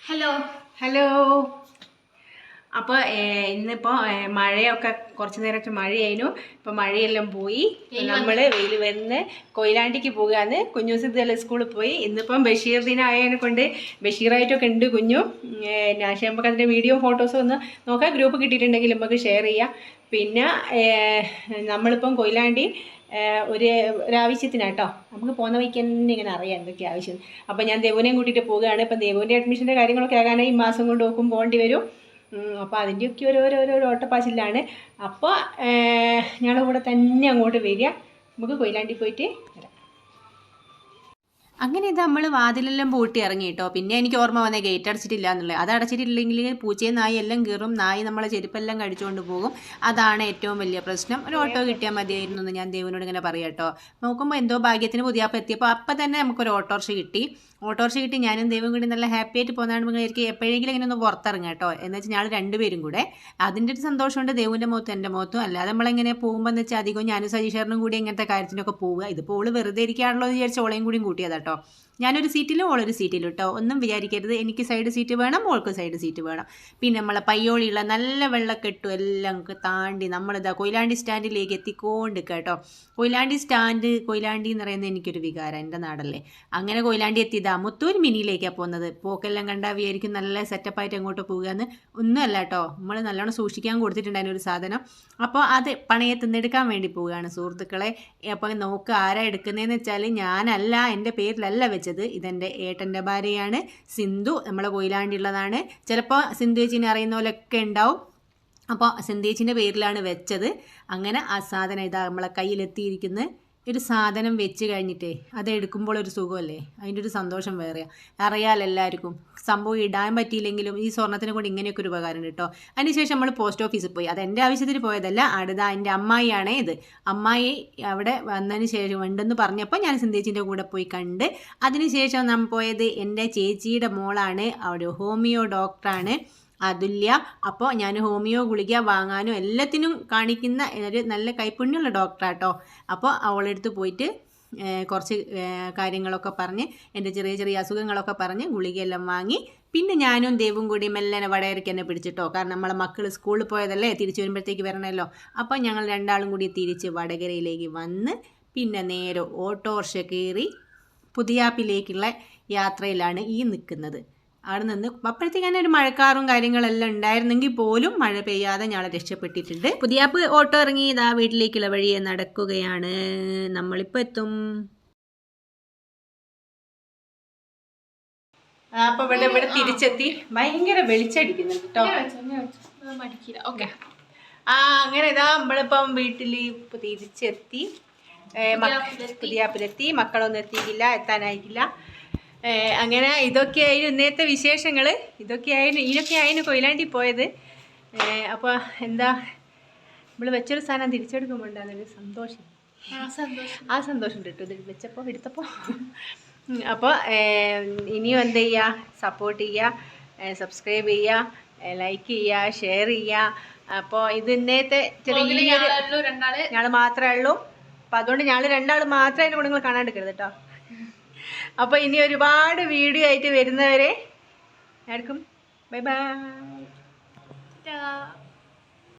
Hello hello. അപ്പോൾ ഇന്നിപ്പോൾ മഴയൊക്കെ കുറച്ച് നേരത്തെ മഴയായിരുന്നു. ഇപ്പോൾ മഴയെല്ലാം പോയി. നമ്മൾ വെയിൽ വരുന്ന കൊയിലാണ്ടിക്ക് പോകുകയാണ്. കുഞ്ഞൂസിദ്ദെല്ലാം സ്കൂളിൽ പോയി. ഇന്നിപ്പം ബഷീർ ദിനമായതിനെ കൊണ്ട് ബഷീറായിട്ടൊക്കെ ഉണ്ട് കുഞ്ഞു. പക്ഷേ നമുക്ക് അതിൻ്റെ വീഡിയോ ഫോട്ടോസും ഒന്ന് നോക്കാം. ഗ്രൂപ്പ് കിട്ടിയിട്ടുണ്ടെങ്കിൽ നമുക്ക് ഷെയർ ചെയ്യാം. പിന്നെ നമ്മളിപ്പം കൊയിലാണ്ടി ഒരാവശ്യത്തിനാട്ടോ, നമുക്ക് പോകുന്ന വഴിക്ക് തന്നെ ഇങ്ങനെ അറിയാം എന്തൊക്കെ ആവശ്യം. അപ്പോൾ ഞാൻ ദേവുവിനെയും കൂട്ടിയിട്ട് പോവുകയാണ്. ഇപ്പം ദേവുവിൻ്റെ അഡ്മിഷൻ്റെ കാര്യങ്ങളൊക്കെ ആകാനായി ഈ മാസം കൊണ്ട് നോക്കും പോകേണ്ടി വരും. അപ്പോൾ അതിൻ്റെയൊക്കെ ഓരോരോ ഓട്ടപ്പാച്ചിലാണ്. അപ്പോൾ ഞങ്ങളുടെ കൂടെ തന്നെ അങ്ങോട്ട് വരിക. നമുക്ക് കൊയിലാണ്ടി പോയിട്ട് വരാം. അങ്ങനെ ഇത് നമ്മൾ വാതിലെല്ലാം പൂട്ടി ഇറങ്ങി കേട്ടോ. പിന്നെ എനിക്ക് ഓർമ്മ വന്നേ ഗേറ്റ് അടച്ചിട്ടില്ല എന്നുള്ളത്. അത് അടച്ചിട്ടില്ലെങ്കിൽ പൂച്ചയും നായി എല്ലാം കയറും. നായി നമ്മളെ ചെരുപ്പെല്ലാം കടിച്ചുകൊണ്ട് പോകും. അതാണ് ഏറ്റവും വലിയ പ്രശ്നം. ഒരു ഓട്ടോ കിട്ടിയാൽ മതിയായിരുന്നു എന്ന് ഞാൻ ദേവനോട് ഇങ്ങനെ പറയാം കേട്ടോ. നോക്കുമ്പോൾ എന്തോ ഭാഗ്യത്തിന് പുതിയപ്പം എത്തിയപ്പോൾ അപ്പം തന്നെ നമുക്കൊരു ഓട്ടോറിക്ഷ കിട്ടി. ഞാനും ദൈവം കൂടി നല്ല ഹാപ്പി ആയിട്ട് പോകുന്നതാണ്. നിങ്ങൾക്ക് എപ്പോഴെങ്കിലും ഇങ്ങനെ ഒന്ന് പുറത്തിറങ്ങുക കേട്ടോ. എന്ന് വെച്ചാൽ ഞങ്ങൾ രണ്ടുപേരും കൂടെ. അതിൻ്റെ ഒരു സന്തോഷമുണ്ട് ദേവുവിൻ്റെ മുഖത്തും എൻ്റെ മുഖത്തും. അല്ലാതെ നമ്മളെങ്ങനെ പോകുമ്പോൾ എന്ന് വെച്ചാൽ അധികം ഞാനും സജീഷറിനും കൂടി ഇങ്ങനത്തെ കാര്യത്തിനൊക്കെ പോവുക. ഇതിപ്പോൾ ഓള് വെറുതെ ഇരിക്കുകയാണല്ലോ എന്ന് വിചാരിച്ച് ഓളയും കൂടിയും കൂട്ടിയതാട്ടോ. ഞാനൊരു സീറ്റിലും ഓളൊരു സീറ്റിലും കേട്ടോ. ഒന്നും വിചാരിക്കരുത്, എനിക്ക് സൈഡ് സീറ്റ് വേണം, മോൾക്ക് സൈഡ് സീറ്റ് വേണം. പിന്നെ നമ്മളെ പയ്യോളിയുള്ള നല്ല വെള്ളക്കെട്ടും എല്ലാം താണ്ടി നമ്മളിതാ കൊയിലാണ്ടി സ്റ്റാൻഡിലേക്ക് എത്തിക്കൊണ്ട് കേട്ടോ. കൊയിലാണ്ടി എന്ന് പറയുന്നത് എനിക്കൊരു വികാരം, എൻ്റെ നാടല്ലേ. അങ്ങനെ കൊയിലാണ്ടി എത്തിയതാ മുത്തൂർ മിനിയിലേക്കാണ് പോകുന്നത്. പോക്കെല്ലാം കണ്ടാൽ വിചാരിക്കും നല്ല സെറ്റപ്പായിട്ട് അങ്ങോട്ട് പോകുകയെന്ന്. ഒന്നുമല്ല കേട്ടോ, നമ്മൾ നല്ലോണം സൂക്ഷിക്കാൻ കൊടുത്തിട്ടുണ്ടായിരുന്നു ഒരു സാധനം. അപ്പോൾ അത് പണയെ തിന്നെടുക്കാൻ വേണ്ടി പോവുകയാണ് സുഹൃത്തുക്കളെ. അപ്പോൾ നോക്കുക ആരാ എടുക്കുന്നതെന്ന് വെച്ചാൽ ഞാനല്ല, എൻ്റെ പേരിലല്ല വെച്ചത്. ഇതെൻ്റെ ഏട്ടൻ്റെ ഭാര്യയാണ് സിന്ധു, നമ്മളെ കൊയിലാണ്ടിയുള്ളതാണ്. ചിലപ്പോൾ സിന്ധു ചേച്ചിനെ അറിയുന്ന പോലെയൊക്കെ ഉണ്ടാവും. അപ്പോൾ സിന്ധു ചേച്ചിൻ്റെ പേരിലാണ് വെച്ചത്. അങ്ങനെ ആ സാധനം ഇതാ നമ്മളെ കയ്യിലെത്തിയിരിക്കുന്നത്. ഒരു സാധനം വെച്ച് കഴിഞ്ഞിട്ടേ അത് എടുക്കുമ്പോൾ ഒരു സുഖമല്ലേ, അതിൻ്റെ ഒരു സന്തോഷം വേറെയാണ്. അറിയാമല്ലോ എല്ലാവർക്കും. സംഭവം ഇടാൻ പറ്റിയില്ലെങ്കിലും ഈ സ്വർണ്ണത്തിനെ കൊണ്ട് ഇങ്ങനെയൊക്കെ ഒരു ഉപകാരം കേട്ടോ. അതിനുശേഷം നമ്മൾ പോസ്റ്റ് ഓഫീസിൽ പോയി. അത് എൻ്റെ ആവശ്യത്തിന് പോയതല്ല, അടുത്ത എൻ്റെ അമ്മായിയാണേ ഇത്. അമ്മായി അവിടെ വന്നതിന് ശേഷം ഉണ്ടെന്ന് പറഞ്ഞപ്പോൾ ഞാൻ സിന്ധേച്ചിൻ്റെ കൂടെ പോയി കണ്ട്. അതിനുശേഷം നമ്മൾ പോയത് എൻ്റെ ചേച്ചിയുടെ മോളാണ്, അവിടെ ഹോമിയോ ഡോക്ടറാണ് അതുല്യ. അപ്പോൾ ഞാൻ ഹോമിയോ ഗുളിക വാങ്ങാനും എല്ലാത്തിനും കാണിക്കുന്ന ഒരു നല്ല കൈപ്പുണ്യമുള്ള ഡോക്ടറാട്ടോ. അപ്പോൾ അവളെടുത്ത് പോയിട്ട് കുറച്ച് കാര്യങ്ങളൊക്കെ പറഞ്ഞ് എൻ്റെ ചെറിയ അസുഖങ്ങളൊക്കെ പറഞ്ഞ് ഗുളികയെല്ലാം വാങ്ങി. പിന്നെ ഞാനും ദേവും കൂടി മെല്ലനെ വടകരയ്ക്ക് തന്നെ പിടിച്ചിട്ടോ. കാരണം നമ്മളെ മക്കൾ സ്കൂളിൽ പോയതല്ലേ, തിരിച്ചു വരുമ്പോഴത്തേക്ക് വരണമല്ലോ. അപ്പോൾ ഞങ്ങൾ രണ്ടാളും കൂടി തിരിച്ച് വടകരയിലേക്ക് വന്ന് പിന്നെ നേരെ ഓട്ടോറിക്ഷ കയറി പുതിയാപ്പിലേക്കുള്ള യാത്രയിലാണ് ഈ നിൽക്കുന്നത്. അവിടെ നിന്ന് അപ്പോഴത്തേക്ക് തന്നെ ഒരു മഴക്കാറും കാര്യങ്ങളെല്ലാം ഉണ്ടായിരുന്നെങ്കിൽ പോലും മഴ പെയ്യാതെ ഞങ്ങളെ രക്ഷപ്പെട്ടിട്ടുണ്ട്. പുതിയാപ്പ് ഓട്ടോ ഇറങ്ങി ഇതാ വീട്ടിലേക്കുള്ള വഴിയെ നടക്കുകയാണ്. നമ്മളിപ്പോൾ എത്തും. അപ്പോൾ ഇവിടെ തിരിച്ചെത്തി. ഭയങ്കര വെളിച്ചടിക്കുന്നുണ്ട് കേട്ടോ. അങ്ങനെ ഇതാ നമ്മളിപ്പം വീട്ടിൽ തിരിച്ചെത്തി. പുതിയാപ്പിലെത്തി. മക്കളൊന്നും എത്തിയിട്ടില്ല, എത്താനായിട്ടില്ല. അങ്ങനെ ഇതൊക്കെയായിരുന്നു ഇന്നത്തെ വിശേഷങ്ങൾ. ഇതിനൊക്കെയായിരുന്നു കൊയിലാണ്ടി പോയത്. അപ്പോൾ എന്താ നമ്മൾ വെച്ചൊരു സാധനം തിരിച്ചെടുക്കുമ്പോൾ ഉണ്ടാകുന്നൊരു സന്തോഷം, ആ സന്തോഷം കിട്ടും ഇത് എടുത്തപ്പോൾ. അപ്പോൾ ഇനിയും എന്ത് ചെയ്യുക, സപ്പോർട്ട് ചെയ്യുക, സബ്സ്ക്രൈബ് ചെയ്യുക, ലൈക്ക് ചെയ്യുക, ഷെയർ ചെയ്യുക. അപ്പോൾ ഇത് ഇന്നത്തെ ഞങ്ങൾ മാത്രമേ ഉള്ളൂ. അപ്പോൾ അതുകൊണ്ട് ഞങ്ങൾ രണ്ടാൾ മാത്രമേ അതിൻ്റെ കൂടെ നിങ്ങൾ കാണാണ്ടിരിക്കരുത് കേട്ടോ. അപ്പോൾ ഇനി ഒരുപാട് വീഡിയോ ആയിട്ട് വരുന്നവരെ എല്ലാവർക്കും ബൈ ബൈ.